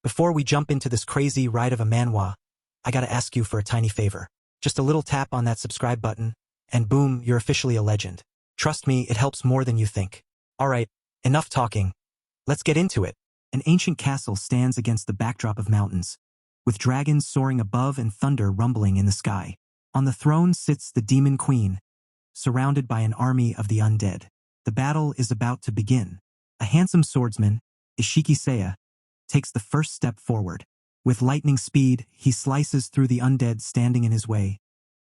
Before we jump into this crazy ride of a manhwa, I gotta ask you for a tiny favor. Just a little tap on that subscribe button, and boom, you're officially a legend. Trust me, it helps more than you think. Alright, enough talking. Let's get into it. An ancient castle stands against the backdrop of mountains, with dragons soaring above and thunder rumbling in the sky. On the throne sits the demon queen, surrounded by an army of the undead. The battle is about to begin. A handsome swordsman, Ishikiseya, takes the first step forward. With lightning speed, he slices through the undead standing in his way,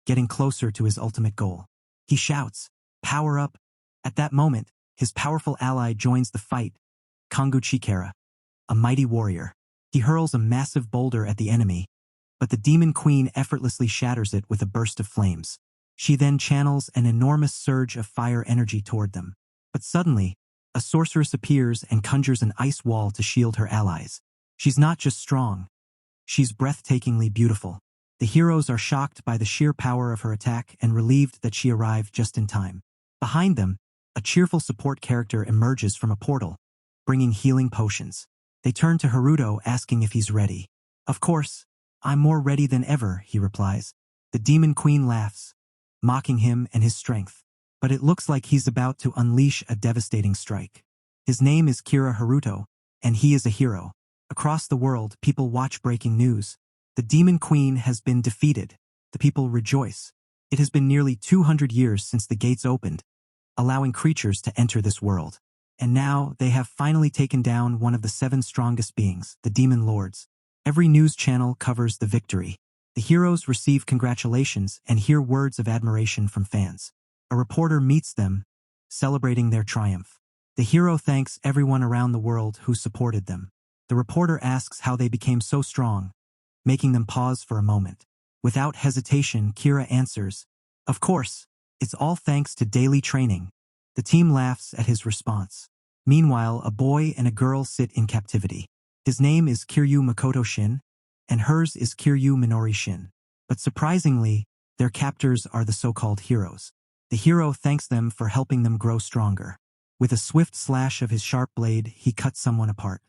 getting closer to his ultimate goal. He shouts, "Power up!" At that moment, his powerful ally joins the fight, Kongu Chikara, a mighty warrior. He hurls a massive boulder at the enemy, but the demon queen effortlessly shatters it with a burst of flames. She then channels an enormous surge of fire energy toward them. But suddenly, a sorceress appears and conjures an ice wall to shield her allies. She's not just strong, she's breathtakingly beautiful. The heroes are shocked by the sheer power of her attack and relieved that she arrived just in time. Behind them, a cheerful support character emerges from a portal, bringing healing potions. They turn to Haruto asking if he's ready. "Of course, I'm more ready than ever," he replies. The demon queen laughs, mocking him and his strength. But it looks like he's about to unleash a devastating strike. His name is Kira Haruto, and he is a hero. Across the world, people watch breaking news. The demon queen has been defeated. The people rejoice. It has been nearly 200 years since the gates opened, allowing creatures to enter this world. And now they have finally taken down one of the 7 strongest beings, the demon lords. Every news channel covers the victory. The heroes receive congratulations and hear words of admiration from fans. A reporter meets them, celebrating their triumph. The hero thanks everyone around the world who supported them. The reporter asks how they became so strong, making them pause for a moment. Without hesitation, Kira answers, "Of course, it's all thanks to daily training." The team laughs at his response. Meanwhile, a boy and a girl sit in captivity. His name is Kiryu Makoto Shin, and hers is Kiryu Minori Shin. But surprisingly, their captors are the so-called heroes. The hero thanks them for helping them grow stronger. With a swift slash of his sharp blade, he cuts someone apart.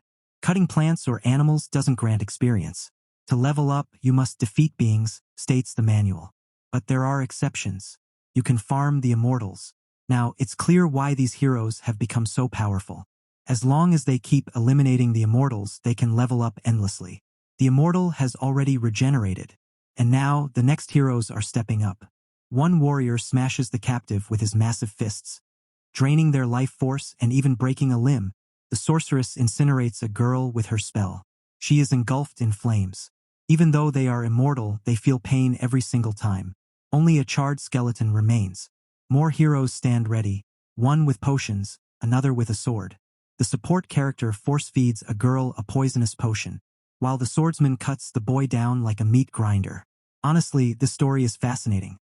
Cutting plants or animals doesn't grant experience. To level up, you must defeat beings, states the manual. But there are exceptions. You can farm the immortals. Now, it's clear why these heroes have become so powerful. As long as they keep eliminating the immortals, they can level up endlessly. The immortal has already regenerated, and now the next heroes are stepping up. One warrior smashes the captive with his massive fists, draining their life force and even breaking a limb. The sorceress incinerates a girl with her spell. She is engulfed in flames. Even though they are immortal, they feel pain every single time. Only a charred skeleton remains. More heroes stand ready, one with potions, another with a sword. The support character force-feeds a girl a poisonous potion, while the swordsman cuts the boy down like a meat grinder. Honestly, this story is fascinating.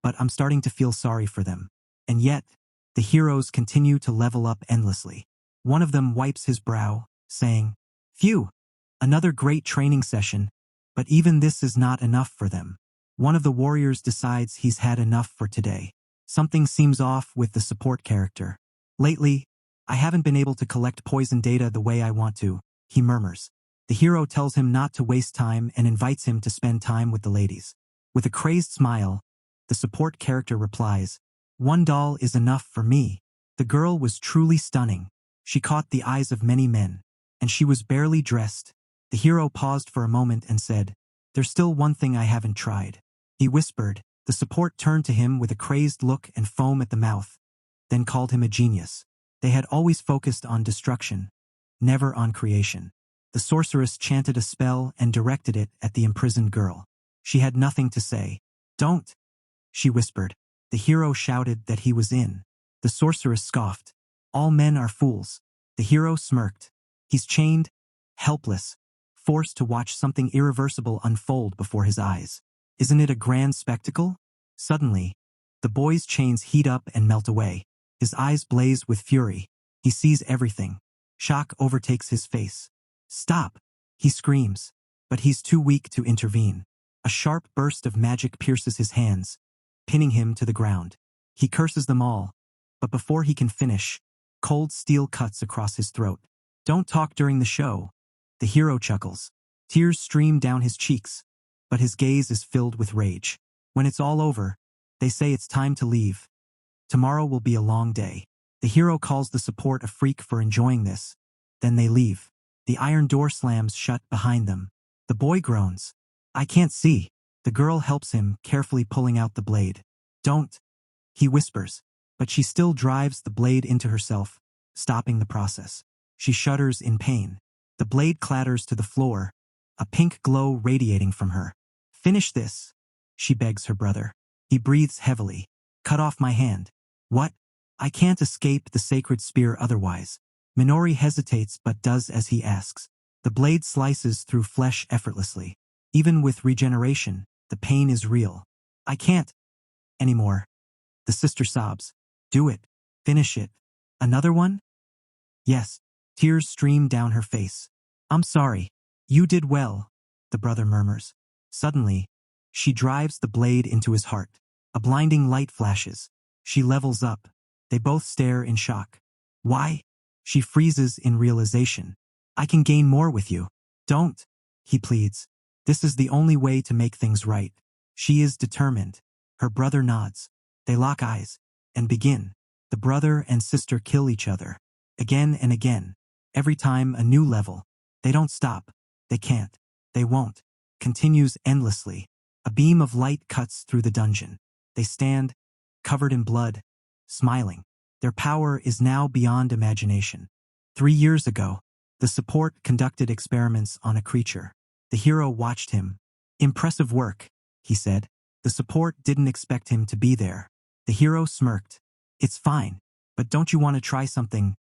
But I'm starting to feel sorry for them. And yet, the heroes continue to level up endlessly. One of them wipes his brow, saying, "Phew, another great training session," but even this is not enough for them. One of the warriors decides he's had enough for today. Something seems off with the support character. "Lately, I haven't been able to collect poison data the way I want to," he murmurs. The hero tells him not to waste time and invites him to spend time with the ladies. With a crazed smile, the support character replies, "One doll is enough for me." The girl was truly stunning. She caught the eyes of many men, and she was barely dressed. The hero paused for a moment and said, "There's still one thing I haven't tried." He whispered. The support turned to him with a crazed look and foam at the mouth, then called him a genius. They had always focused on destruction, never on creation. The sorceress chanted a spell and directed it at the imprisoned girl. She had nothing to say. "Don't," she whispered. The hero shouted that he was in. The sorceress scoffed. "All men are fools." The hero smirked. He's chained, helpless, forced to watch something irreversible unfold before his eyes. Isn't it a grand spectacle? Suddenly, the boy's chains heat up and melt away. His eyes blaze with fury. He sees everything. Shock overtakes his face. "Stop!" he screams, but he's too weak to intervene. A sharp burst of magic pierces his hands, pinning him to the ground. He curses them all, but before he can finish, cold steel cuts across his throat. "Don't talk during the show," The hero chuckles. Tears stream down his cheeks, but his gaze is filled with rage. When it's all over, they say it's time to leave. Tomorrow will be a long day. The hero calls the support a freak for enjoying this. Then they leave. The iron door slams shut behind them. The boy groans. I can't see. The girl helps him, carefully pulling out the blade. Don't, he whispers, but she still drives the blade into herself, stopping the process. She shudders in pain. The blade clatters to the floor, a pink glow radiating from her. Finish this, she begs her brother. He breathes heavily. Cut off my hand. What? I can't escape the sacred spear otherwise. Minori hesitates but does as he asks. The blade slices through flesh effortlessly. Even with regeneration, the pain is real. I can't anymore. The sister sobs. Do it. Finish it. Another one? Yes. Tears stream down her face. I'm sorry. You did well, the brother murmurs. Suddenly, she drives the blade into his heart. A blinding light flashes. She levels up. They both stare in shock. Why? She freezes in realization. I can gain more with you. Don't, he pleads. This is the only way to make things right. She is determined. Her brother nods. They lock eyes and begin. The brother and sister kill each other. Again and again. Every time a new level. They don't stop. They can't. They won't. Continues endlessly. A beam of light cuts through the dungeon. They stand, covered in blood, smiling. Their power is now beyond imagination. 3 years ago, the support conducted experiments on a creature. The hero watched him. Impressive work, he said. The support didn't expect him to be there. The hero smirked. It's fine, but don't you want to try something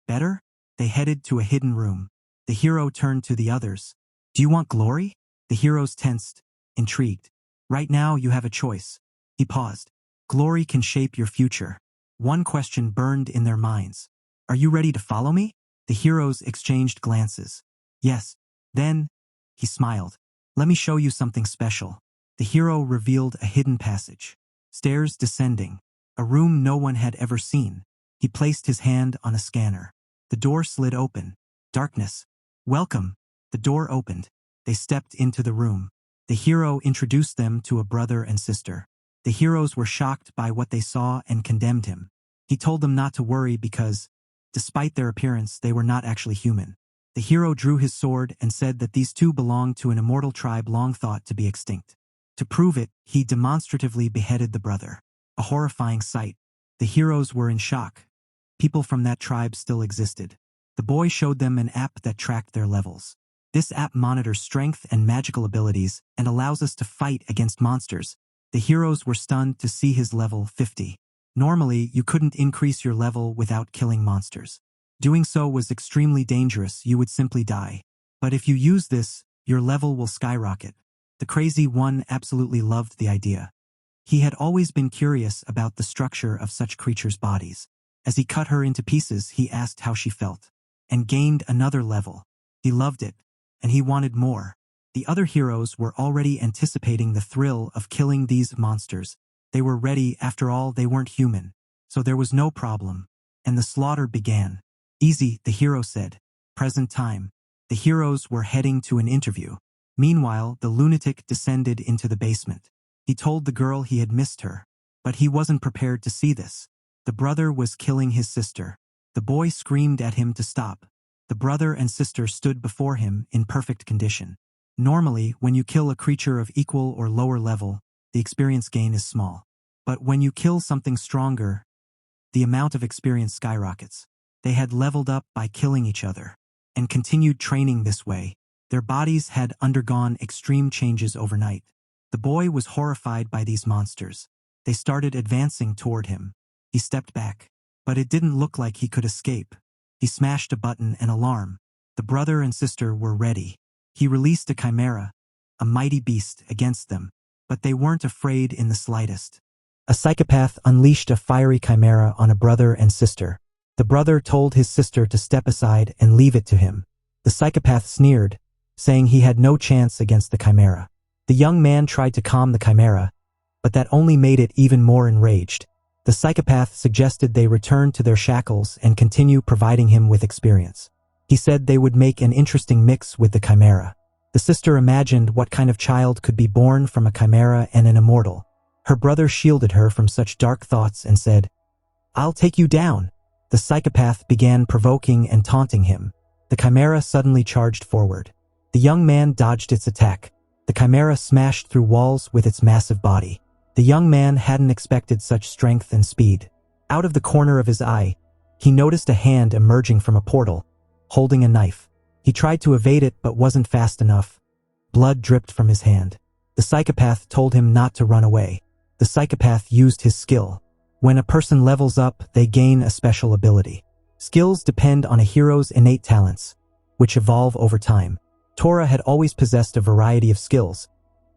better? They headed to a hidden room. The hero turned to the others. Do you want glory? The heroes tensed, intrigued. Right now you have a choice. He paused. Glory can shape your future. One question burned in their minds. Are you ready to follow me? The heroes exchanged glances. Yes. Then, he smiled. Let me show you something special. The hero revealed a hidden passage. Stairs descending. A room no one had ever seen. He placed his hand on a scanner. The door slid open. Darkness. Welcome. The door opened. They stepped into the room. The hero introduced them to a brother and sister. The heroes were shocked by what they saw and condemned him. He told them not to worry because, despite their appearance, they were not actually human. The hero drew his sword and said that these two belonged to an immortal tribe long thought to be extinct. To prove it, he demonstratively beheaded the brother. A horrifying sight. The heroes were in shock. People from that tribe still existed. The boy showed them an app that tracked their levels. This app monitors strength and magical abilities and allows us to fight against monsters. The heroes were stunned to see his level 50. Normally, you couldn't increase your level without killing monsters. Doing so was extremely dangerous, you would simply die. But if you use this, your level will skyrocket. The crazy one absolutely loved the idea. He had always been curious about the structure of such creatures' bodies. As he cut her into pieces, he asked how she felt, and gained another level. He loved it, and he wanted more. The other heroes were already anticipating the thrill of killing these monsters. They were ready, after all, they weren't human. So there was no problem. And the slaughter began. Easy, the hero said. Present time. The heroes were heading to an interview. Meanwhile, the lunatic descended into the basement. He told the girl he had missed her. But he wasn't prepared to see this. The brother was killing his sister. The boy screamed at him to stop. The brother and sister stood before him in perfect condition. Normally, when you kill a creature of equal or lower level, the experience gain is small. But when you kill something stronger, the amount of experience skyrockets. They had leveled up by killing each other, and continued training this way. Their bodies had undergone extreme changes overnight. The boy was horrified by these monsters. They started advancing toward him. He stepped back, but it didn't look like he could escape. He smashed a button, an alarm. The brother and sister were ready. He released a chimera, a mighty beast, against them, but they weren't afraid in the slightest. A psychopath unleashed a fiery chimera on a brother and sister. The brother told his sister to step aside and leave it to him. The psychopath sneered, saying he had no chance against the chimera. The young man tried to calm the chimera, but that only made it even more enraged. The psychopath suggested they return to their shackles and continue providing him with experience. He said they would make an interesting mix with the chimera. The sister imagined what kind of child could be born from a chimera and an immortal. Her brother shielded her from such dark thoughts and said, "I'll take you down." The psychopath began provoking and taunting him. The chimera suddenly charged forward. The young man dodged its attack. The chimera smashed through walls with its massive body. The young man hadn't expected such strength and speed. Out of the corner of his eye, he noticed a hand emerging from a portal, holding a knife. He tried to evade it but wasn't fast enough. Blood dripped from his hand. The psychopath told him not to run away. The psychopath used his skill. When a person levels up, they gain a special ability. Skills depend on a hero's innate talents, which evolve over time. Tora had always possessed a variety of skills,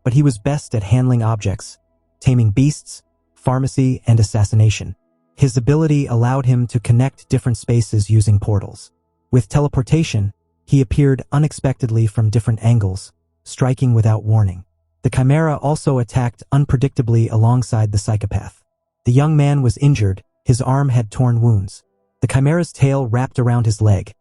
but he was best at handling objects, taming beasts, pharmacy, and assassination. His ability allowed him to connect different spaces using portals. With teleportation, he appeared unexpectedly from different angles, striking without warning. The chimera also attacked unpredictably alongside the psychopath. The young man was injured, his arm had torn wounds. The chimera's tail wrapped around his leg.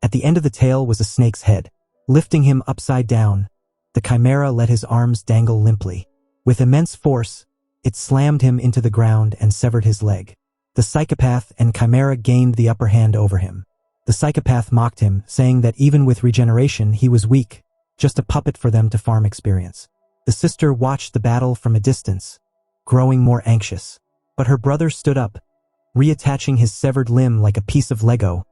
At the end of the tail was a snake's head. Lifting him upside down, the chimera let his arms dangle limply. With immense force, it slammed him into the ground and severed his leg. The psychopath and chimera gained the upper hand over him. The psychopath mocked him, saying that even with regeneration he was weak, just a puppet for them to farm experience. The sister watched the battle from a distance, growing more anxious. But her brother stood up, reattaching his severed limb like a piece of Lego,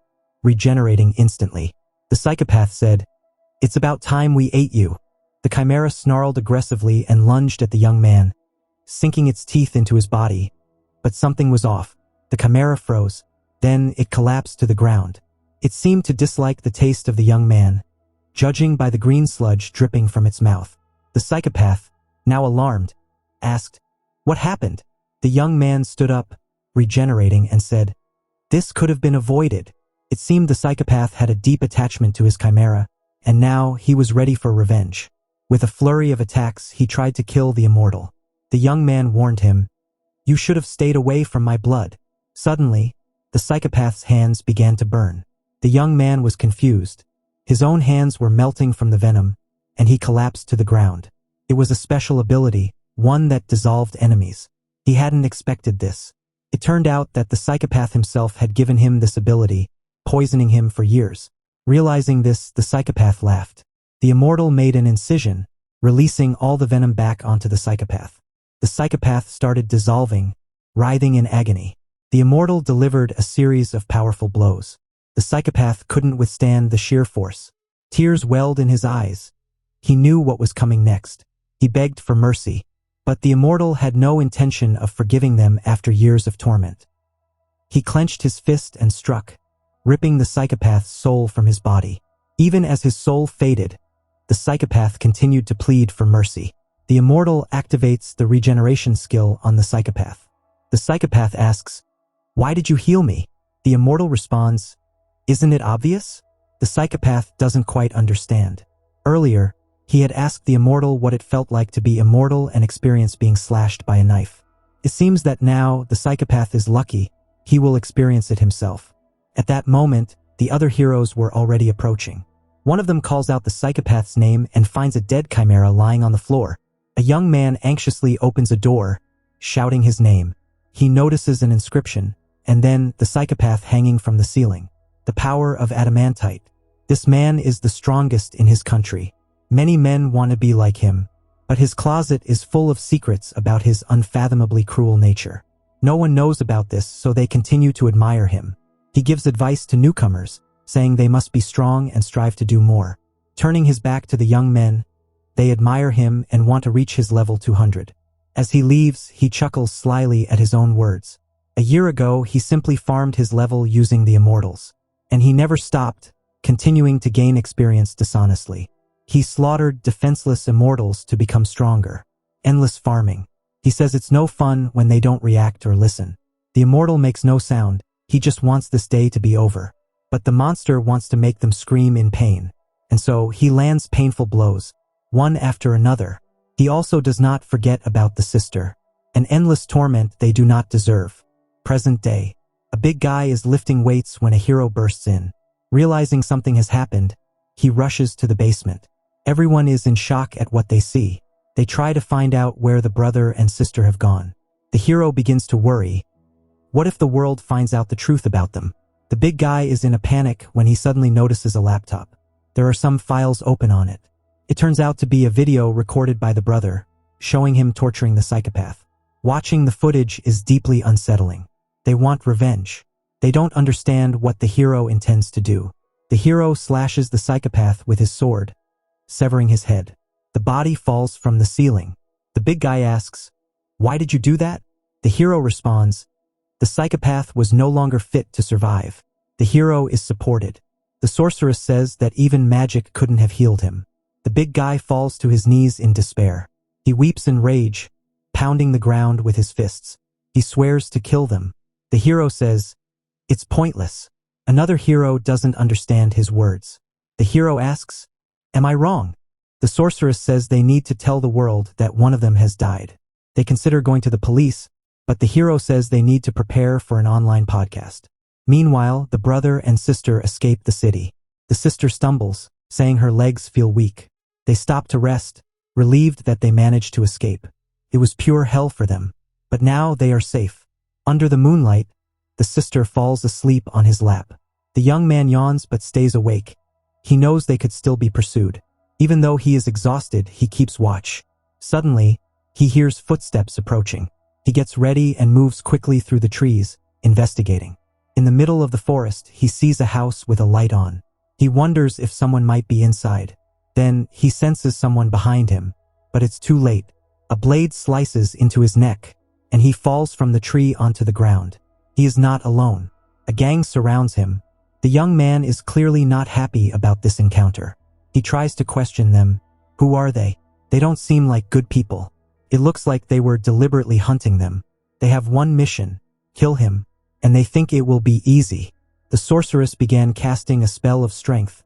regenerating instantly. The psychopath said, "It's about time we ate you." The chimera snarled aggressively and lunged at the young man, sinking its teeth into his body. But something was off. The chimera froze. Then it collapsed to the ground. It seemed to dislike the taste of the young man, judging by the green sludge dripping from its mouth. The psychopath, now alarmed, asked, "What happened?" The young man stood up, regenerating, and said, "This could have been avoided." It seemed the psychopath had a deep attachment to his chimera, and now he was ready for revenge. With a flurry of attacks, he tried to kill the immortal. The young man warned him, "You should have stayed away from my blood." Suddenly, the psychopath's hands began to burn. The young man was confused. His own hands were melting from the venom, and he collapsed to the ground. It was a special ability, one that dissolved enemies. He hadn't expected this. It turned out that the psychopath himself had given him this ability, poisoning him for years. Realizing this, the psychopath laughed. The immortal made an incision, releasing all the venom back onto the psychopath. The psychopath started dissolving, writhing in agony. The immortal delivered a series of powerful blows. The psychopath couldn't withstand the sheer force. Tears welled in his eyes. He knew what was coming next. He begged for mercy. But the immortal had no intention of forgiving them after years of torment. He clenched his fist and struck, ripping the psychopath's soul from his body. Even as his soul faded, the psychopath continued to plead for mercy. The immortal activates the regeneration skill on the psychopath. The psychopath asks, "Why did you heal me?" The immortal responds, "Isn't it obvious?" The psychopath doesn't quite understand. Earlier, he had asked the immortal what it felt like to be immortal and experience being slashed by a knife. It seems that now the psychopath is lucky. He will experience it himself. At that moment, the other heroes were already approaching. One of them calls out the psychopath's name and finds a dead chimera lying on the floor. A young man anxiously opens a door, shouting his name. He notices an inscription, and then the psychopath hanging from the ceiling. The power of adamantite. This man is the strongest in his country. Many men want to be like him, but his closet is full of secrets about his unfathomably cruel nature. No one knows about this, so they continue to admire him. He gives advice to newcomers, saying they must be strong and strive to do more. Turning his back to the young men, they admire him and want to reach his level 200. As he leaves, he chuckles slyly at his own words. A year ago, he simply farmed his level using the immortals. And he never stopped, continuing to gain experience dishonestly. He slaughtered defenseless immortals to become stronger. Endless farming. He says it's no fun when they don't react or listen. The immortal makes no sound. He just wants this day to be over. But the monster wants to make them scream in pain. And so he lands painful blows, one after another. He also does not forget about the sister. An endless torment they do not deserve. Present day. A big guy is lifting weights when a hero bursts in. Realizing something has happened, he rushes to the basement. Everyone is in shock at what they see. They try to find out where the brother and sister have gone. The hero begins to worry. What if the world finds out the truth about them? The big guy is in a panic when he suddenly notices a laptop. There are some files open on it. It turns out to be a video recorded by the brother, showing him torturing the psychopath. Watching the footage is deeply unsettling. They want revenge. They don't understand what the hero intends to do. The hero slashes the psychopath with his sword, severing his head. The body falls from the ceiling. The big guy asks, "Why did you do that?" The hero responds, "The psychopath was no longer fit to survive." The hero is supported. The sorceress says that even magic couldn't have healed him. The big guy falls to his knees in despair. He weeps in rage, pounding the ground with his fists. He swears to kill them. The hero says, "It's pointless." Another hero doesn't understand his words. The hero asks, "Am I wrong?" The sorceress says they need to tell the world that one of them has died. They consider going to the police, but the hero says they need to prepare for an online podcast. Meanwhile, the brother and sister escape the city. The sister stumbles, saying her legs feel weak. They stop to rest, relieved that they managed to escape. It was pure hell for them, but now they are safe. Under the moonlight, the sister falls asleep on his lap. The young man yawns but stays awake. He knows they could still be pursued. Even though he is exhausted, he keeps watch. Suddenly, he hears footsteps approaching. He gets ready and moves quickly through the trees, investigating. In the middle of the forest, he sees a house with a light on. He wonders if someone might be inside. Then, he senses someone behind him, but it's too late. A blade slices into his neck, and he falls from the tree onto the ground. He is not alone. A gang surrounds him. The young man is clearly not happy about this encounter. He tries to question them. Who are they? They don't seem like good people. It looks like they were deliberately hunting them. They have one mission: kill him, and they think it will be easy. The sorceress began casting a spell of strength,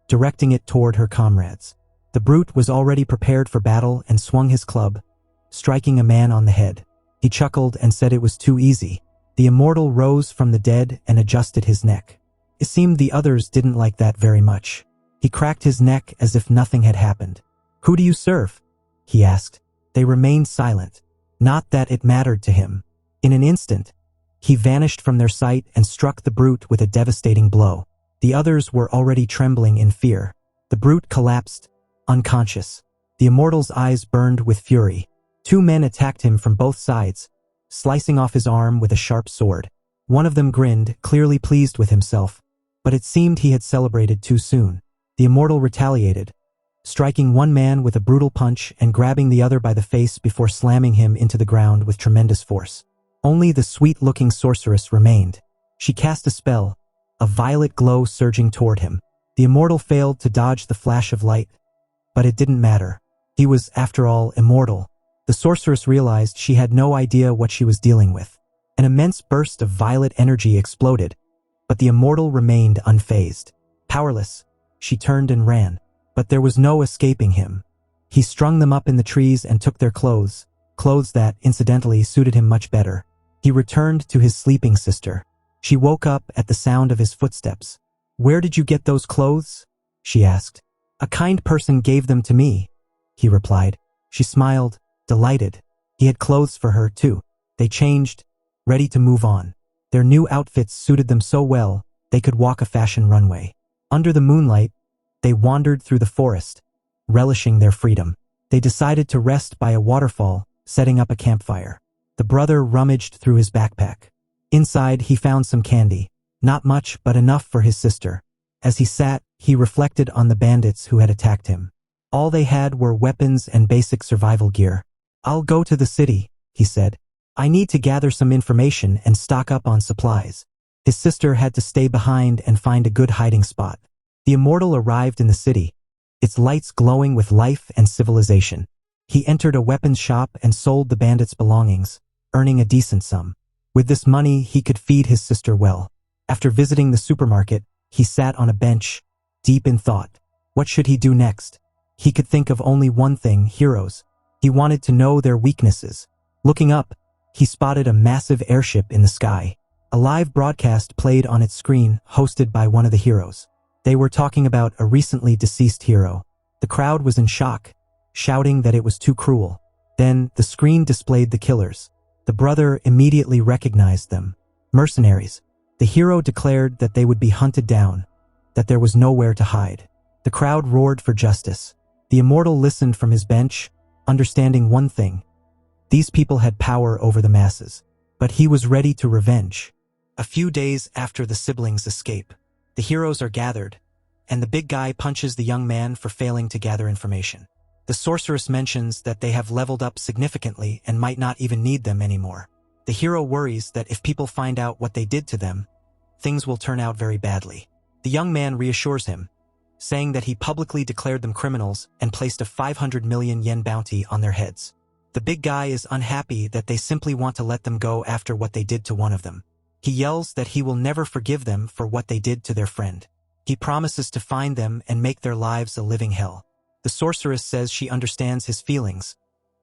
directing it toward her comrades. The brute was already prepared for battle and swung his club, striking a man on the head. He chuckled and said it was too easy. The immortal rose from the dead and adjusted his neck. It seemed the others didn't like that very much. He cracked his neck as if nothing had happened. "Who do you serve?" he asked. They remained silent. Not that it mattered to him. In an instant, he vanished from their sight and struck the brute with a devastating blow. The others were already trembling in fear. The brute collapsed, unconscious. The immortal's eyes burned with fury. Two men attacked him from both sides, slicing off his arm with a sharp sword. One of them grinned, clearly pleased with himself, but it seemed he had celebrated too soon. The immortal retaliated, striking one man with a brutal punch and grabbing the other by the face before slamming him into the ground with tremendous force. Only the sweet-looking sorceress remained. She cast a spell, a violet glow surging toward him. The immortal failed to dodge the flash of light, but it didn't matter. He was, after all, immortal. The sorceress realized she had no idea what she was dealing with. An immense burst of violet energy exploded, but the immortal remained unfazed. Powerless, she turned and ran, but there was no escaping him. He strung them up in the trees and took their clothes that, incidentally, suited him much better. He returned to his sleeping sister. She woke up at the sound of his footsteps. "Where did you get those clothes?" she asked. "A kind person gave them to me," he replied. She smiled, delighted. He had clothes for her, too. They changed, ready to move on. Their new outfits suited them so well, they could walk a fashion runway. Under the moonlight, they wandered through the forest, relishing their freedom. They decided to rest by a waterfall, setting up a campfire. The brother rummaged through his backpack. Inside, he found some candy. Not much, but enough for his sister. As he sat, he reflected on the bandits who had attacked him. All they had were weapons and basic survival gear. "I'll go to the city," he said. "I need to gather some information and stock up on supplies." His sister had to stay behind and find a good hiding spot. The immortal arrived in the city, its lights glowing with life and civilization. He entered a weapons shop and sold the bandits' belongings, earning a decent sum. With this money, he could feed his sister well. After visiting the supermarket, he sat on a bench, deep in thought. What should he do next? He could think of only one thing: heroes. He wanted to know their weaknesses. Looking up, he spotted a massive airship in the sky. A live broadcast played on its screen, hosted by one of the heroes. They were talking about a recently deceased hero. The crowd was in shock, shouting that it was too cruel. Then, the screen displayed the killers. The brother immediately recognized them. Mercenaries. The hero declared that they would be hunted down, that there was nowhere to hide. The crowd roared for justice. The immortal listened from his bench, understanding one thing. These people had power over the masses, but he was ready to revenge. A few days after the siblings' escape, the heroes are gathered, and the big guy punches the young man for failing to gather information. The sorceress mentions that they have leveled up significantly and might not even need them anymore. The hero worries that if people find out what they did to them, things will turn out very badly. The young man reassures him, saying that he publicly declared them criminals and placed a 500 million yen bounty on their heads. The big guy is unhappy that they simply want to let them go after what they did to one of them. He yells that he will never forgive them for what they did to their friend. He promises to find them and make their lives a living hell. The sorceress says she understands his feelings,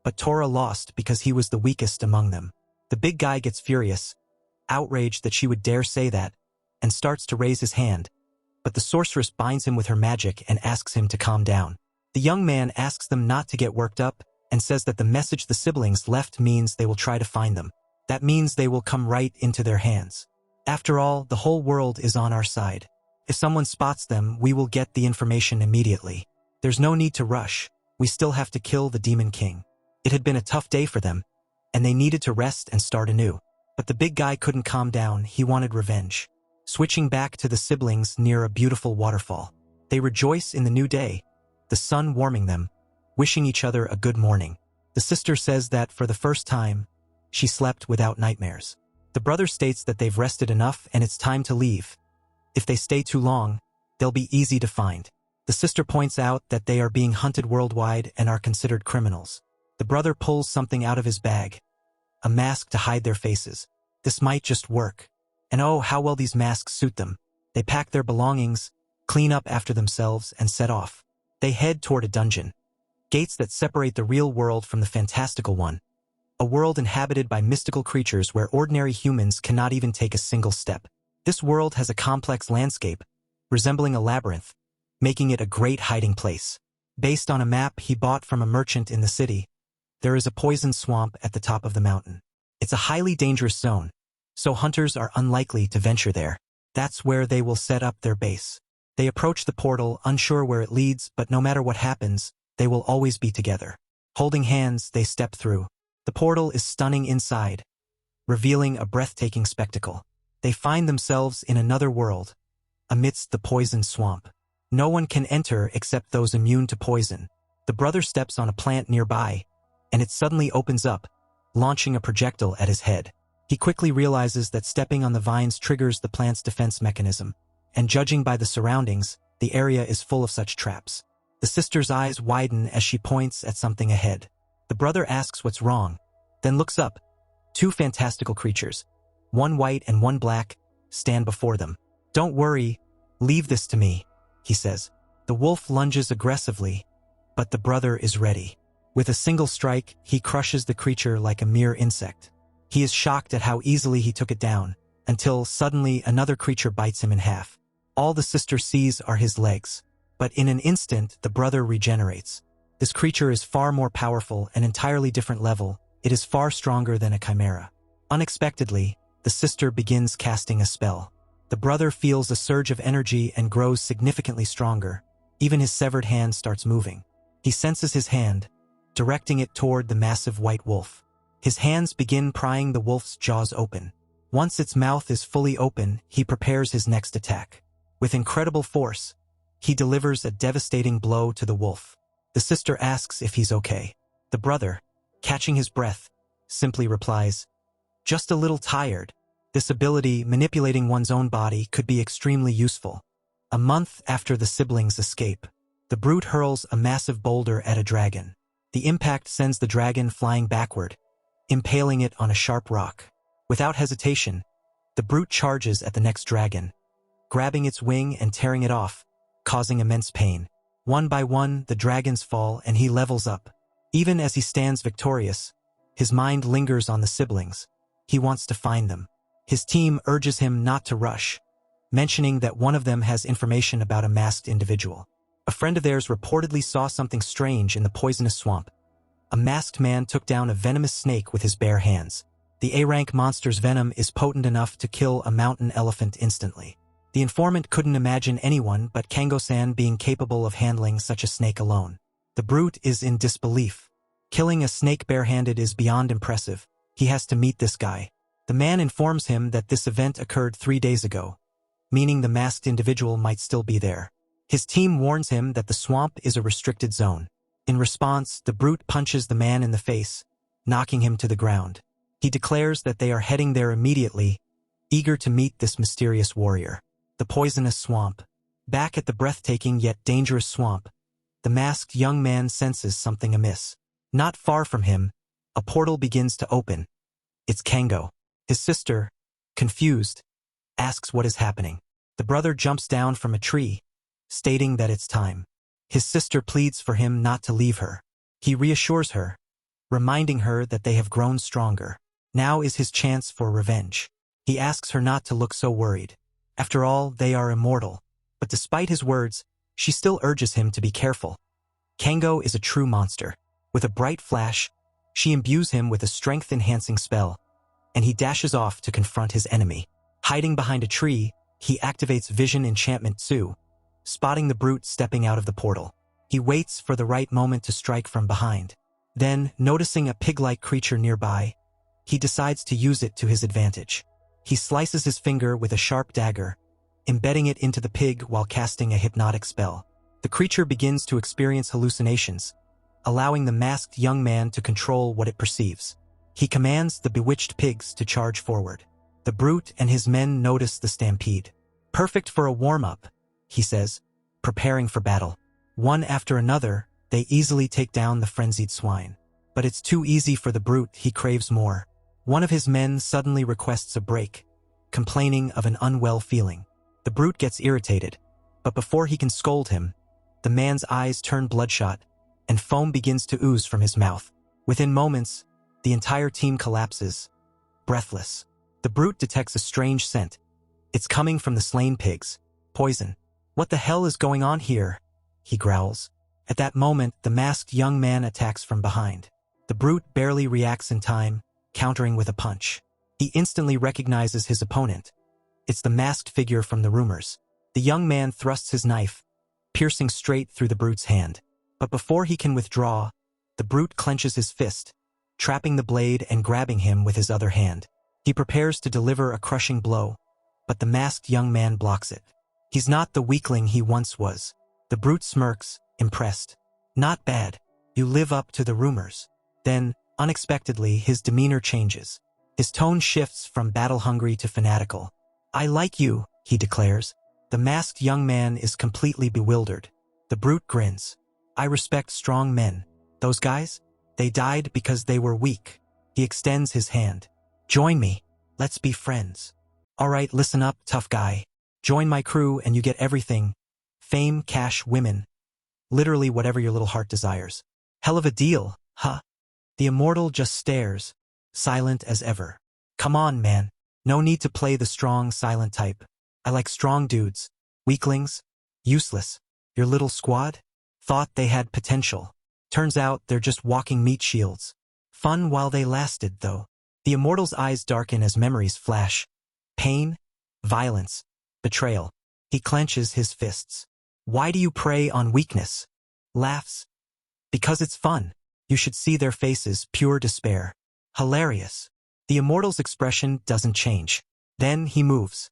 but Tora lost because he was the weakest among them. The big guy gets furious, outraged that she would dare say that, and starts to raise his hand, but the sorceress binds him with her magic and asks him to calm down. The young man asks them not to get worked up and says that the message the siblings left means they will try to find them. That means they will come right into their hands. After all, the whole world is on our side. If someone spots them, we will get the information immediately. There's no need to rush. We still have to kill the Demon King. It had been a tough day for them, and they needed to rest and start anew. But the big guy couldn't calm down. He wanted revenge. Switching back to the siblings near a beautiful waterfall. They rejoice in the new day, the sun warming them, wishing each other a good morning. The sister says that for the first time, she slept without nightmares. The brother states that they've rested enough and it's time to leave. If they stay too long, they'll be easy to find. The sister points out that they are being hunted worldwide and are considered criminals. The brother pulls something out of his bag, a mask to hide their faces. This might just work. And oh, how well these masks suit them. They pack their belongings, clean up after themselves, and set off. They head toward a dungeon. Gates that separate the real world from the fantastical one. A world inhabited by mystical creatures where ordinary humans cannot even take a single step. This world has a complex landscape, resembling a labyrinth, making it a great hiding place. Based on a map he bought from a merchant in the city, there is a poison swamp at the top of the mountain. It's a highly dangerous zone, so hunters are unlikely to venture there. That's where they will set up their base. They approach the portal, unsure where it leads, but no matter what happens, they will always be together. Holding hands, they step through. The portal is stunning inside, revealing a breathtaking spectacle. They find themselves in another world, amidst the poison swamp. No one can enter except those immune to poison. The brother steps on a plant nearby, and it suddenly opens up, launching a projectile at his head. He quickly realizes that stepping on the vines triggers the plant's defense mechanism, and judging by the surroundings, the area is full of such traps. The sister's eyes widen as she points at something ahead. The brother asks what's wrong, then looks up. Two fantastical creatures, one white and one black, stand before them. "Don't worry, leave this to me," he says. The wolf lunges aggressively, but the brother is ready. With a single strike, he crushes the creature like a mere insect. He is shocked at how easily he took it down, until suddenly another creature bites him in half. All the sister sees are his legs, but in an instant the brother regenerates. This creature is far more powerful, an entirely different level. It is far stronger than a chimera. Unexpectedly, the sister begins casting a spell. The brother feels a surge of energy and grows significantly stronger. Even his severed hand starts moving. He senses his hand, directing it toward the massive white wolf. His hands begin prying the wolf's jaws open. Once its mouth is fully open, he prepares his next attack. With incredible force, he delivers a devastating blow to the wolf. The sister asks if he's okay. The brother, catching his breath, simply replies, "Just a little tired." This ability, manipulating one's own body, could be extremely useful. A month after the siblings' escape, the brute hurls a massive boulder at a dragon. The impact sends the dragon flying backward, impaling it on a sharp rock. Without hesitation, the brute charges at the next dragon, grabbing its wing and tearing it off, causing immense pain. One by one, the dragons fall and he levels up. Even as he stands victorious, his mind lingers on the siblings. He wants to find them. His team urges him not to rush. mentioning that one of them has information about a masked individual. A friend of theirs reportedly saw something strange in the poisonous swamp. A masked man took down a venomous snake with his bare hands. The A-rank monster's venom is potent enough to kill a mountain elephant instantly. The informant couldn't imagine anyone but Kango-san being capable of handling such a snake alone. The brute is in disbelief. Killing a snake barehanded is beyond impressive. He has to meet this guy. The man informs him that this event occurred 3 days ago, meaning the masked individual might still be there. His team warns him that the swamp is a restricted zone. In response, the brute punches the man in the face, knocking him to the ground. He declares that they are heading there immediately, eager to meet this mysterious warrior. The poisonous swamp. Back at the breathtaking yet dangerous swamp, the masked young man senses something amiss. Not far from him, a portal begins to open. It's Kango. His sister, confused, asks what is happening. The brother jumps down from a tree, stating that it's time. His sister pleads for him not to leave her. He reassures her, reminding her that they have grown stronger. Now is his chance for revenge. He asks her not to look so worried. After all, they are immortal. But despite his words, she still urges him to be careful. Kango is a true monster. With a bright flash, she imbues him with a strength-enhancing spell, and he dashes off to confront his enemy. Hiding behind a tree, he activates Vision Enchantment 2, spotting the brute stepping out of the portal. He waits for the right moment to strike from behind. Then, noticing a pig-like creature nearby, he decides to use it to his advantage. He slices his finger with a sharp dagger, embedding it into the pig while casting a hypnotic spell. The creature begins to experience hallucinations, allowing the masked young man to control what it perceives. He commands the bewitched pigs to charge forward. The brute and his men notice the stampede. Perfect for a warm-up, he says, preparing for battle. One after another, they easily take down the frenzied swine. But it's too easy for the brute, he craves more. One of his men suddenly requests a break, complaining of an unwell feeling. The brute gets irritated, but before he can scold him, the man's eyes turn bloodshot, and foam begins to ooze from his mouth. Within moments, the entire team collapses, breathless. The brute detects a strange scent. It's coming from the slain pigs. Poison. What the hell is going on here? He growls. At that moment, the masked young man attacks from behind. The brute barely reacts in time, countering with a punch. He instantly recognizes his opponent. It's the masked figure from the rumors. The young man thrusts his knife, piercing straight through the brute's hand. But before he can withdraw, the brute clenches his fist, trapping the blade and grabbing him with his other hand. He prepares to deliver a crushing blow, but the masked young man blocks it. He's not the weakling he once was. The brute smirks, impressed. Not bad. You live up to the rumors. Then, unexpectedly, his demeanor changes. His tone shifts from battle-hungry to fanatical. I like you, he declares. The masked young man is completely bewildered. The brute grins. I respect strong men. Those guys? They died because they were weak. He extends his hand. Join me. Let's be friends. All right, listen up, tough guy. Join my crew and you get everything. Fame, cash, women. Literally whatever your little heart desires. Hell of a deal, huh? The immortal just stares, silent as ever. Come on, man. No need to play the strong, silent type. I like strong dudes. Weaklings? Useless. Your little squad? Thought they had potential. Turns out they're just walking meat shields. Fun while they lasted, though. The immortal's eyes darken as memories flash. Pain, violence, betrayal. He clenches his fists. Why do you prey on weakness? Laughs. Because it's fun. You should see their faces, pure despair. Hilarious. The immortal's expression doesn't change. Then he moves.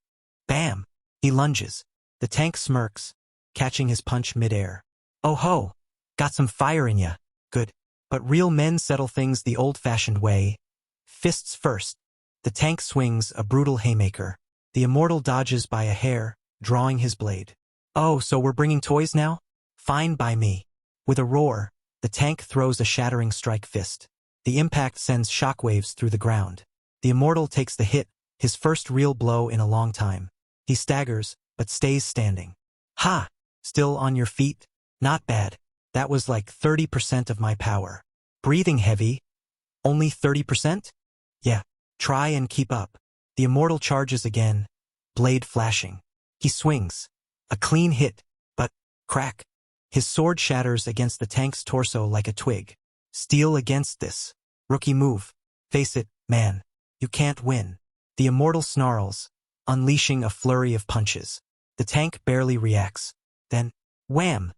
Bam! He lunges. The tank smirks, catching his punch midair. Oh ho! Got some fire in ya. Good. But real men settle things the old-fashioned way. Fists first. The tank swings a brutal haymaker. The immortal dodges by a hair, drawing his blade. Oh, so we're bringing toys now? Fine by me. With a roar, the tank throws a shattering strike fist. The impact sends shockwaves through the ground. The immortal takes the hit, his first real blow in a long time. He staggers, but stays standing. Ha! Still on your feet? Not bad. That was like 30% of my power. Breathing heavy? Only 30%? Yeah, try and keep up. The immortal charges again, blade flashing. He swings. A clean hit, but, crack. His sword shatters against the tank's torso like a twig. Steel against this. Rookie move. Face it, man. You can't win. The immortal snarls, unleashing a flurry of punches. The tank barely reacts. Then, wham!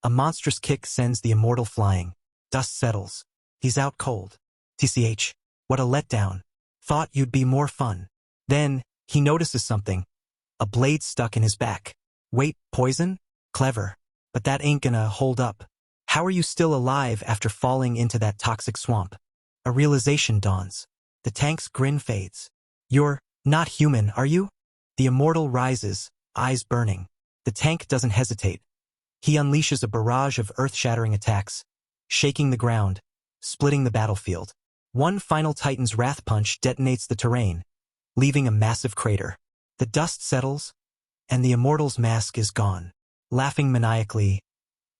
A monstrous kick sends the immortal flying. Dust settles. He's out cold. TCH. What a letdown. Thought you'd be more fun. Then, he notices something. A blade stuck in his back. Wait, poison? Clever. But that ain't gonna hold up. How are you still alive after falling into that toxic swamp? A realization dawns. The tank's grin fades. You're not human, are you? The immortal rises, eyes burning. The tank doesn't hesitate. He unleashes a barrage of earth-shattering attacks, shaking the ground, splitting the battlefield. One final Titan's wrath punch detonates the terrain, leaving a massive crater. The dust settles, and the immortal's mask is gone. Laughing maniacally,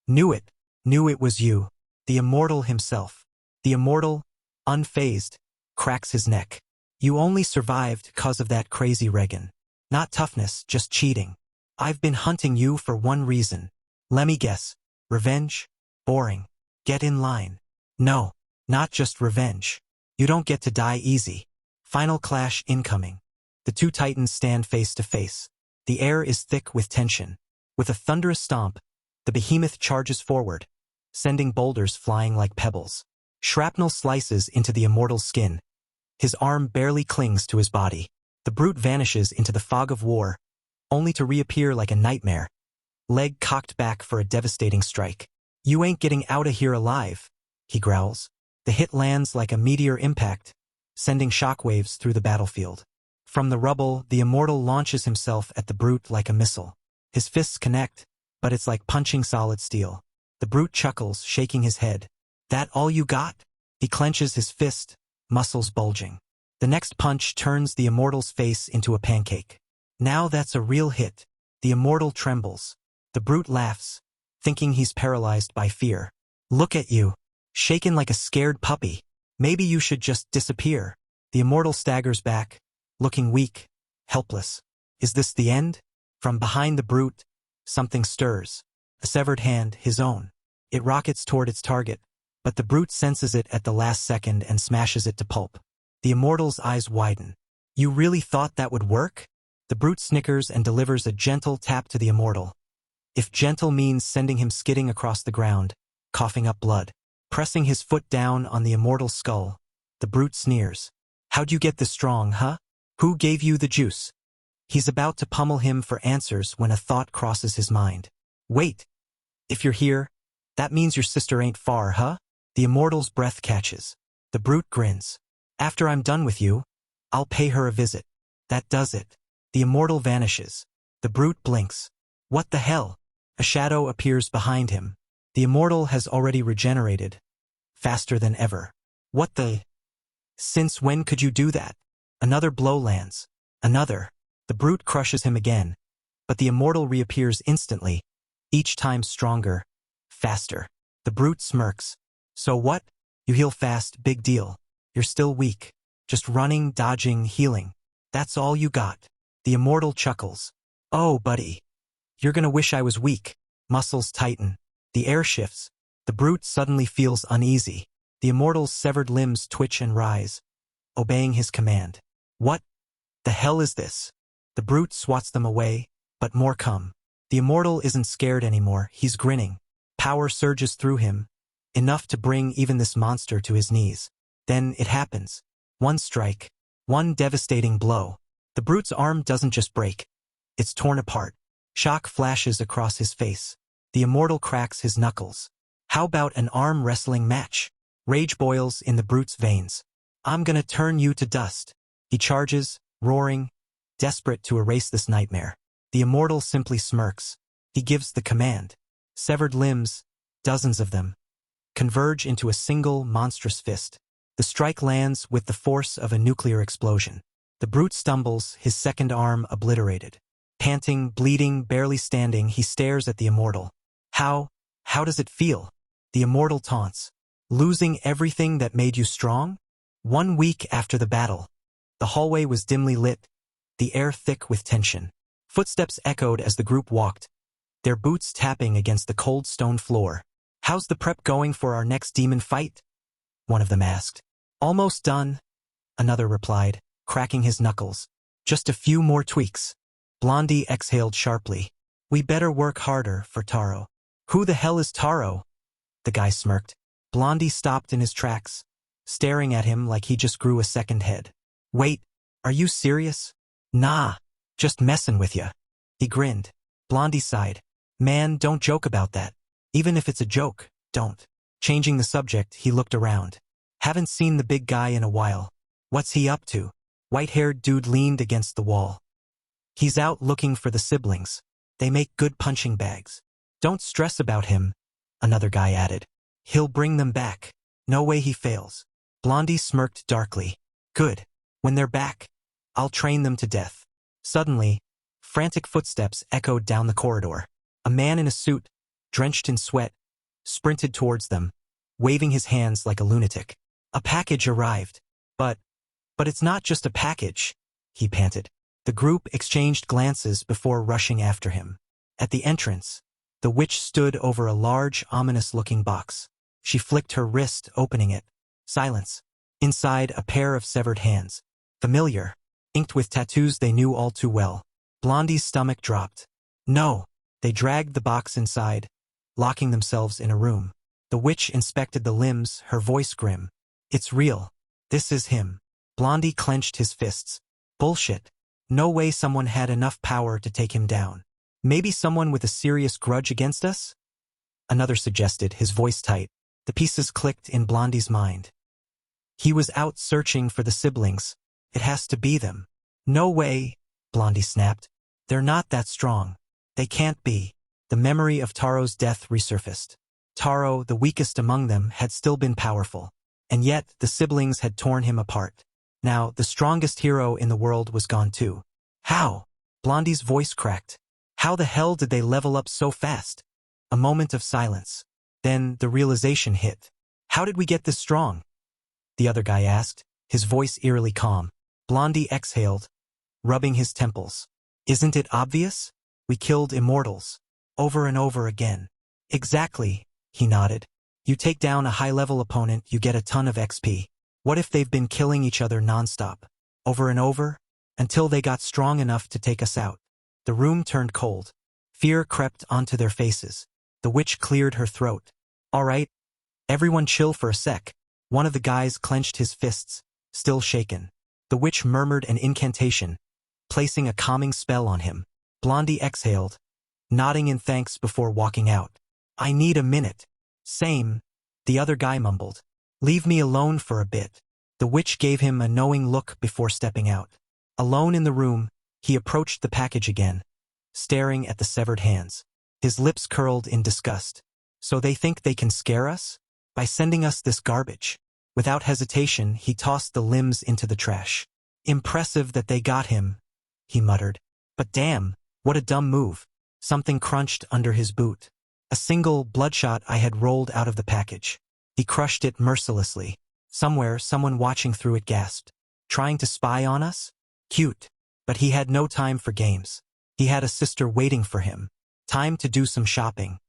knew it was you, the immortal himself. The immortal, unfazed, cracks his neck. You only survived 'cause of that crazy Regan. Not toughness, just cheating. I've been hunting you for one reason. Lemme guess. Revenge? Boring. Get in line. No, not just revenge. You don't get to die easy. Final clash incoming. The two titans stand face to face. The air is thick with tension. With a thunderous stomp, the behemoth charges forward, sending boulders flying like pebbles. Shrapnel slices into the immortal's skin. His arm barely clings to his body. The brute vanishes into the fog of war, only to reappear like a nightmare. Leg cocked back for a devastating strike. You ain't getting out of here alive, he growls. The hit lands like a meteor impact, sending shockwaves through the battlefield. From the rubble, the immortal launches himself at the brute like a missile. His fists connect, but it's like punching solid steel. The brute chuckles, shaking his head. That all you got? He clenches his fist, muscles bulging. The next punch turns the immortal's face into a pancake. Now that's a real hit. The immortal trembles. The brute laughs, thinking he's paralyzed by fear. Look at you, shaken like a scared puppy. Maybe you should just disappear. The immortal staggers back, looking weak, helpless. Is this the end? From behind the brute, something stirs. A severed hand, his own. It rockets toward its target, but the brute senses it at the last second and smashes it to pulp. The immortal's eyes widen. You really thought that would work? The brute snickers and delivers a gentle tap to the immortal. If gentle means sending him skidding across the ground, coughing up blood. Pressing his foot down on the immortal's skull, the brute sneers. How'd you get this strong, huh? Who gave you the juice? He's about to pummel him for answers when a thought crosses his mind. Wait. If you're here, that means your sister ain't far, huh? The immortal's breath catches. The brute grins. After I'm done with you, I'll pay her a visit. That does it. The immortal vanishes. The brute blinks. What the hell? A shadow appears behind him. The immortal has already regenerated, faster than ever. What the? Since when could you do that? Another blow lands. Another. The brute crushes him again, but the immortal reappears instantly, each time stronger, faster. The brute smirks. So what? You heal fast, big deal. You're still weak. Just running, dodging, healing. That's all you got. The immortal chuckles. Oh, buddy. You're gonna wish I was weak. Muscles tighten. The air shifts. The brute suddenly feels uneasy. The immortal's severed limbs twitch and rise, obeying his command. What the hell is this? The brute swats them away, but more come. The immortal isn't scared anymore, he's grinning. Power surges through him, enough to bring even this monster to his knees. Then it happens. One strike. One devastating blow. The brute's arm doesn't just break. It's torn apart. Shock flashes across his face. The immortal cracks his knuckles. How about an arm wrestling match? Rage boils in the brute's veins. I'm gonna turn you to dust. He charges, roaring, desperate to erase this nightmare. The immortal simply smirks. He gives the command. Severed limbs, dozens of them, converge into a single monstrous fist. The strike lands with the force of a nuclear explosion. The brute stumbles, his second arm obliterated. Panting, bleeding, barely standing, he stares at the immortal. How does it feel? The immortal taunts. Losing everything that made you strong? 1 week after the battle. The hallway was dimly lit, the air thick with tension. Footsteps echoed as the group walked, their boots tapping against the cold stone floor. "How's the prep going for our next demon fight?" one of them asked. "Almost done," another replied, cracking his knuckles. "Just a few more tweaks." Blondie exhaled sharply. "We better work harder for Taro." "Who the hell is Taro?" the guy smirked. Blondie stopped in his tracks, staring at him like he just grew a second head. "Wait, are you serious?" "Nah, just messing with ya." He grinned. Blondie sighed. "Man, don't joke about that. Even if it's a joke, don't." Changing the subject, he looked around. "Haven't seen the big guy in a while. What's he up to?" White-haired dude leaned against the wall. "He's out looking for the siblings. They make good punching bags." "Don't stress about him," another guy added. "He'll bring them back. No way he fails." Blondie smirked darkly. "Good. When they're back, I'll train them to death." Suddenly, frantic footsteps echoed down the corridor. A man in a suit, drenched in sweat, sprinted towards them, waving his hands like a lunatic. "A package arrived. But it's not just a package," he panted. The group exchanged glances before rushing after him. At the entrance, the witch stood over a large, ominous-looking box. She flicked her wrist, opening it. Silence. Inside, a pair of severed hands. Familiar, inked with tattoos they knew all too well. Blondie's stomach dropped. "No." They dragged the box inside, locking themselves in a room. The witch inspected the limbs, her voice grim. "It's real. This is him." Blondie clenched his fists. "Bullshit. No way someone had enough power to take him down." "Maybe someone with a serious grudge against us?" another suggested, his voice tight. The pieces clicked in Blondie's mind. "He was out searching for the siblings. It has to be them." "No way," Blondie snapped. "They're not that strong. They can't be." The memory of Taro's death resurfaced. Taro, the weakest among them, had still been powerful. And yet, the siblings had torn him apart. Now, the strongest hero in the world was gone too. "How?" Blondie's voice cracked. "How the hell did they level up so fast?" A moment of silence. Then the realization hit. "How did we get this strong?" the other guy asked, his voice eerily calm. Blondie exhaled, rubbing his temples. "Isn't it obvious? We killed immortals. Over and over again." "Exactly," he nodded. "You take down a high-level opponent, you get a ton of XP. What if they've been killing each other nonstop, over and over, until they got strong enough to take us out?" The room turned cold. Fear crept onto their faces. The witch cleared her throat. "All right, everyone chill for a sec." One of the guys clenched his fists, still shaken. The witch murmured an incantation, placing a calming spell on him. Blondie exhaled, nodding in thanks before walking out. "I need a minute." "Same," the other guy mumbled. "Leave me alone for a bit." The witch gave him a knowing look before stepping out. Alone in the room, he approached the package again, staring at the severed hands. His lips curled in disgust. "So they think they can scare us? By sending us this garbage?" Without hesitation, he tossed the limbs into the trash. "Impressive that they got him," he muttered. "But damn, what a dumb move." Something crunched under his boot. A single bloodshot eye had rolled out of the package. He crushed it mercilessly. Somewhere, someone watching through it gasped. "Trying to spy on us? Cute." But he had no time for games. He had a sister waiting for him. Time to do some shopping.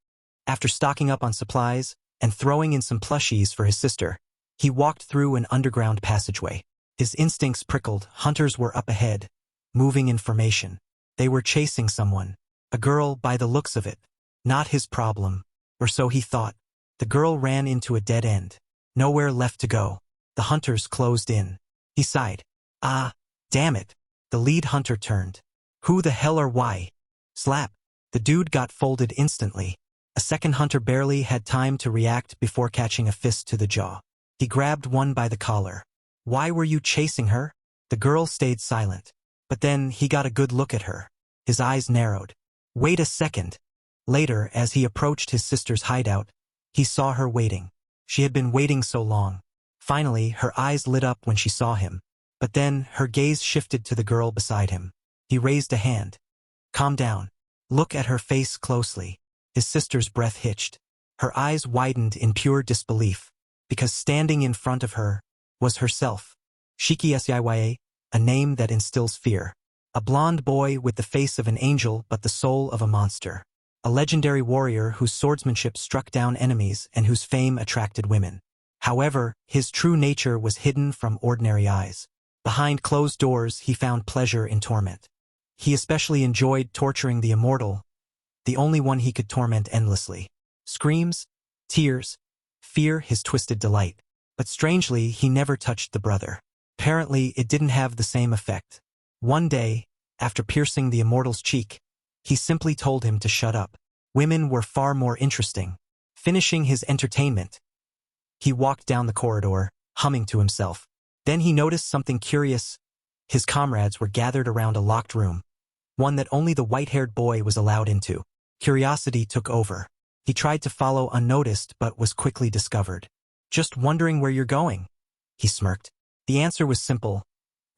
After stocking up on supplies and throwing in some plushies for his sister, he walked through an underground passageway. His instincts prickled. Hunters were up ahead, moving in formation. They were chasing someone. A girl, by the looks of it. Not his problem, or so he thought. The girl ran into a dead end. Nowhere left to go. The hunters closed in. He sighed. "Ah, damn it." The lead hunter turned. "Who the hell are why?" Slap. The dude got folded instantly. A second hunter barely had time to react before catching a fist to the jaw. He grabbed one by the collar. "Why were you chasing her?" The girl stayed silent. But then he got a good look at her. His eyes narrowed. "Wait a second." Later, as he approached his sister's hideout, he saw her waiting. She had been waiting so long. Finally, her eyes lit up when she saw him. But then, her gaze shifted to the girl beside him. He raised a hand. "Calm down. Look at her face closely." His sister's breath hitched. Her eyes widened in pure disbelief, because standing in front of her was herself. Shiki Siya, a name that instills fear. A blonde boy with the face of an angel but the soul of a monster. A legendary warrior whose swordsmanship struck down enemies and whose fame attracted women. However, his true nature was hidden from ordinary eyes. Behind closed doors, he found pleasure in torment. He especially enjoyed torturing the immortal, the only one he could torment endlessly. Screams, tears, fear his twisted delight. But strangely, he never touched the brother. Apparently, it didn't have the same effect. One day, after piercing the immortal's cheek, he simply told him to shut up. Women were far more interesting. Finishing his entertainment, he walked down the corridor, humming to himself. Then he noticed something curious. His comrades were gathered around a locked room, one that only the white-haired boy was allowed into. Curiosity took over. He tried to follow unnoticed but was quickly discovered. "Just wondering where you're going," he smirked. The answer was simple.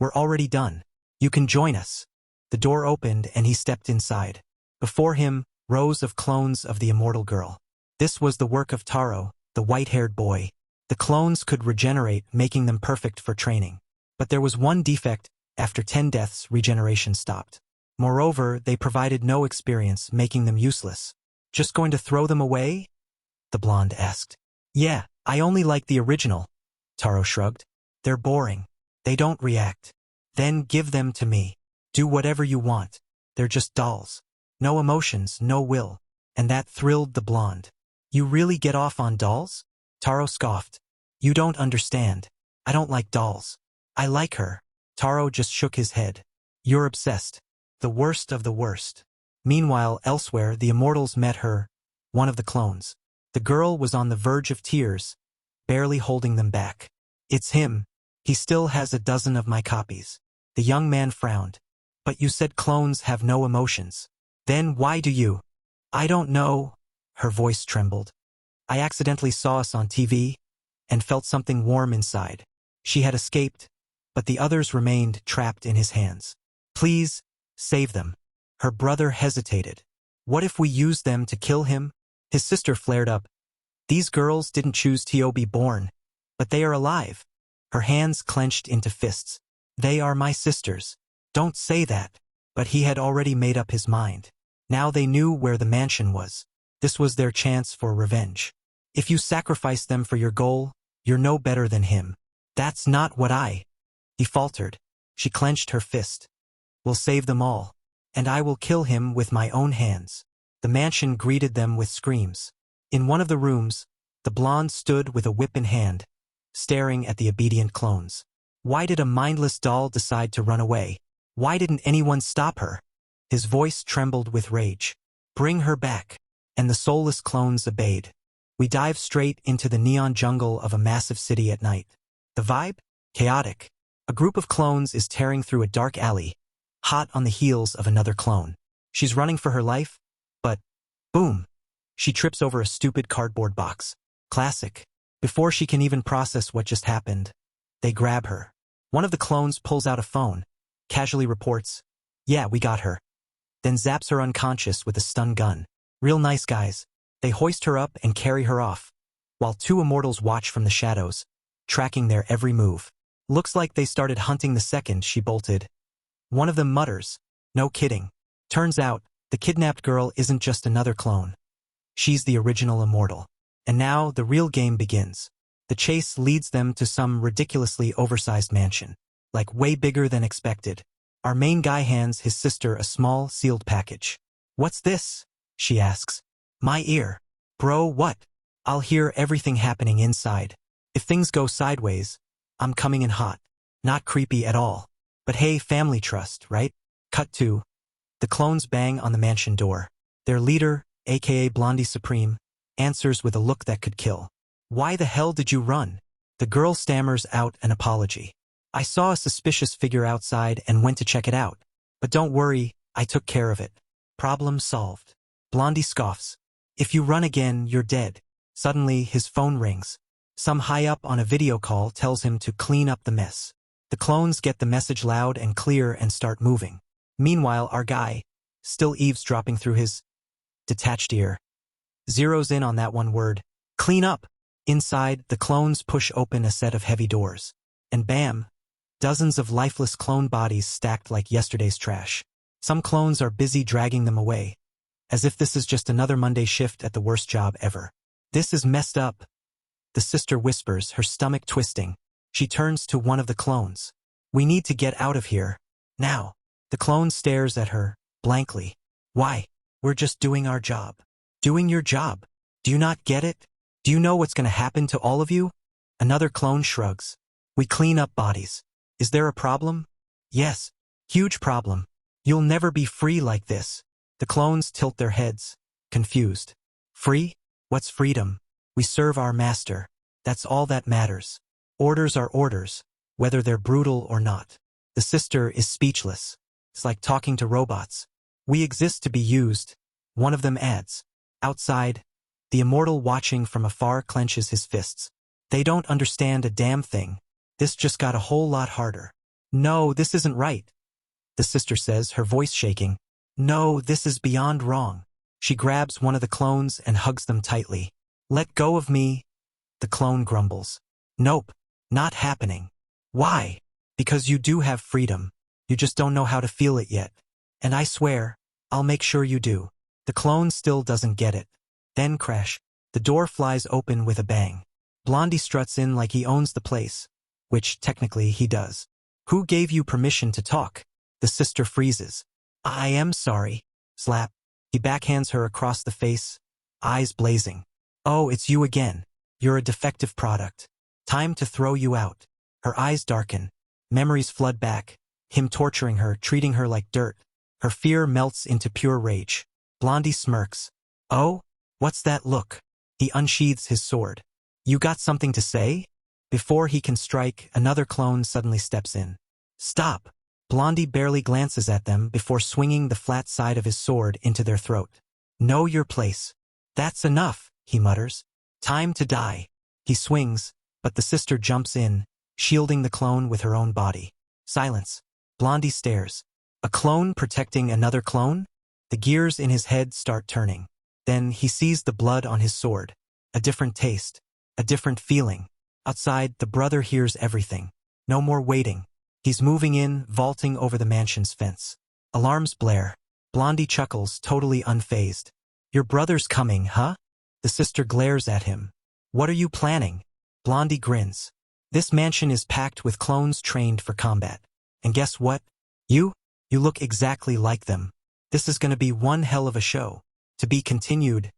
"We're already done. You can join us." The door opened and he stepped inside. Before him, rows of clones of the immortal girl. This was the work of Taro, the white-haired boy. The clones could regenerate, making them perfect for training. But there was one defect: after 10 deaths, regeneration stopped. Moreover, they provided no experience, making them useless. "Just going to throw them away?" the blonde asked. "Yeah, I only like the original," Taro shrugged. "They're boring. They don't react." "Then give them to me. Do whatever you want. They're just dolls. No emotions, no will." And that thrilled the blonde. "You really get off on dolls?" Taro scoffed. "You don't understand. I don't like dolls. I like her." Taro just shook his head. "You're obsessed. The worst of the worst." Meanwhile, elsewhere, the immortals met her, one of the clones. The girl was on the verge of tears, barely holding them back. "It's him. He still has a dozen of my copies." The young man frowned. "But you said clones have no emotions. Then why do you?" "I don't know." Her voice trembled. "I accidentally saw us on TV and felt something warm inside." She had escaped, but the others remained trapped in his hands. "Please, save them." Her brother hesitated. "What if we use them to kill him?" His sister flared up. "These girls didn't choose to be born, but they are alive." Her hands clenched into fists. "They are my sisters." "Don't say that." But he had already made up his mind. Now they knew where the mansion was. This was their chance for revenge. "If you sacrifice them for your goal, you're no better than him." "That's not what I—" He faltered. She clenched her fist. "We'll save them all. And I will kill him with my own hands." The mansion greeted them with screams. In one of the rooms, the blonde stood with a whip in hand, staring at the obedient clones. Why did a mindless doll decide to run away? Why didn't anyone stop her? His voice trembled with rage. "Bring her back." And the soulless clones obeyed. We dive straight into the neon jungle of a massive city at night. The vibe? Chaotic. A group of clones is tearing through a dark alley, hot on the heels of another clone. She's running for her life, but boom! She trips over a stupid cardboard box. Classic. Before she can even process what just happened, they grab her. One of the clones pulls out a phone, casually reports, "Yeah, we got her." Then zaps her unconscious with a stun gun. Real nice guys. They hoist her up and carry her off, while two immortals watch from the shadows, tracking their every move. Looks like they started hunting the second she bolted. One of them mutters, "No kidding." Turns out, the kidnapped girl isn't just another clone. She's the original immortal. And now the real game begins. The chase leads them to some ridiculously oversized mansion, like way bigger than expected. Our main guy hands his sister a small, sealed package. "What's this?" she asks. "My ear." "Bro, what?" "I'll hear everything happening inside. If things go sideways, I'm coming in hot." Not creepy at all. But hey, family trust, right? Cut to. The clones bang on the mansion door. Their leader, aka Blondie Supreme, answers with a look that could kill. "Why the hell did you run?" The girl stammers out an apology. "I saw a suspicious figure outside and went to check it out. But don't worry, I took care of it." Problem solved. Blondie scoffs. "If you run again, you're dead." Suddenly, his phone rings. Some high up on a video call tells him to clean up the mess. The clones get the message loud and clear and start moving. Meanwhile, our guy, still eavesdropping through his detached ear, zeroes in on that one word, "Clean up." Inside, the clones push open a set of heavy doors. And bam, Dozens of lifeless clone bodies stacked like yesterday's trash. Some clones are busy dragging them away, as if this is just another Monday shift at the worst job ever. This is messed up, the sister whispers, her stomach twisting. She turns to one of the clones. We need to get out of here. Now. The clone stares at her, blankly. Why? We're just doing our job. Doing your job. Do you not get it? Do you know what's going to happen to all of you? Another clone shrugs. We clean up bodies. Is there a problem? Yes. Huge problem. You'll never be free like this. The clones tilt their heads, confused. Free? What's freedom? We serve our master. That's all that matters. Orders are orders, whether they're brutal or not. The sister is speechless. It's like talking to robots. We exist to be used, one of them adds. Outside, the immortal watching from afar clenches his fists. They don't understand a damn thing. This just got a whole lot harder. No, this isn't right, the sister says, her voice shaking. No, this is beyond wrong. She grabs one of the clones and hugs them tightly. Let go of me, the clone grumbles. Nope, not happening. Why? Because you do have freedom. You just don't know how to feel it yet. And I swear, I'll make sure you do. The clone still doesn't get it. Then crash. The door flies open with a bang. Blondie struts in like he owns the place, which technically he does. Who gave you permission to talk? The sister freezes. I am sorry. Slap. He backhands her across the face, eyes blazing. Oh, it's you again. You're a defective product. Time to throw you out. Her eyes darken. Memories flood back. Him torturing her, treating her like dirt. Her fear melts into pure rage. Blondie smirks. Oh? What's that look? He unsheathes his sword. You got something to say? Before he can strike, another clone suddenly steps in. Stop! Blondie barely glances at them before swinging the flat side of his sword into their throat. Know your place. That's enough, he mutters. Time to die. He swings, but the sister jumps in, shielding the clone with her own body. Silence. Blondie stares. A clone protecting another clone? The gears in his head start turning. Then he sees the blood on his sword. A different taste. A different feeling. Outside, the brother hears everything. No more waiting. He's moving in, vaulting over the mansion's fence. Alarms blare. Blondie chuckles, totally unfazed. Your brother's coming, huh? The sister glares at him. What are you planning? Blondie grins. This mansion is packed with clones trained for combat. And guess what? You look exactly like them. This is going to be one hell of a show. To be continued.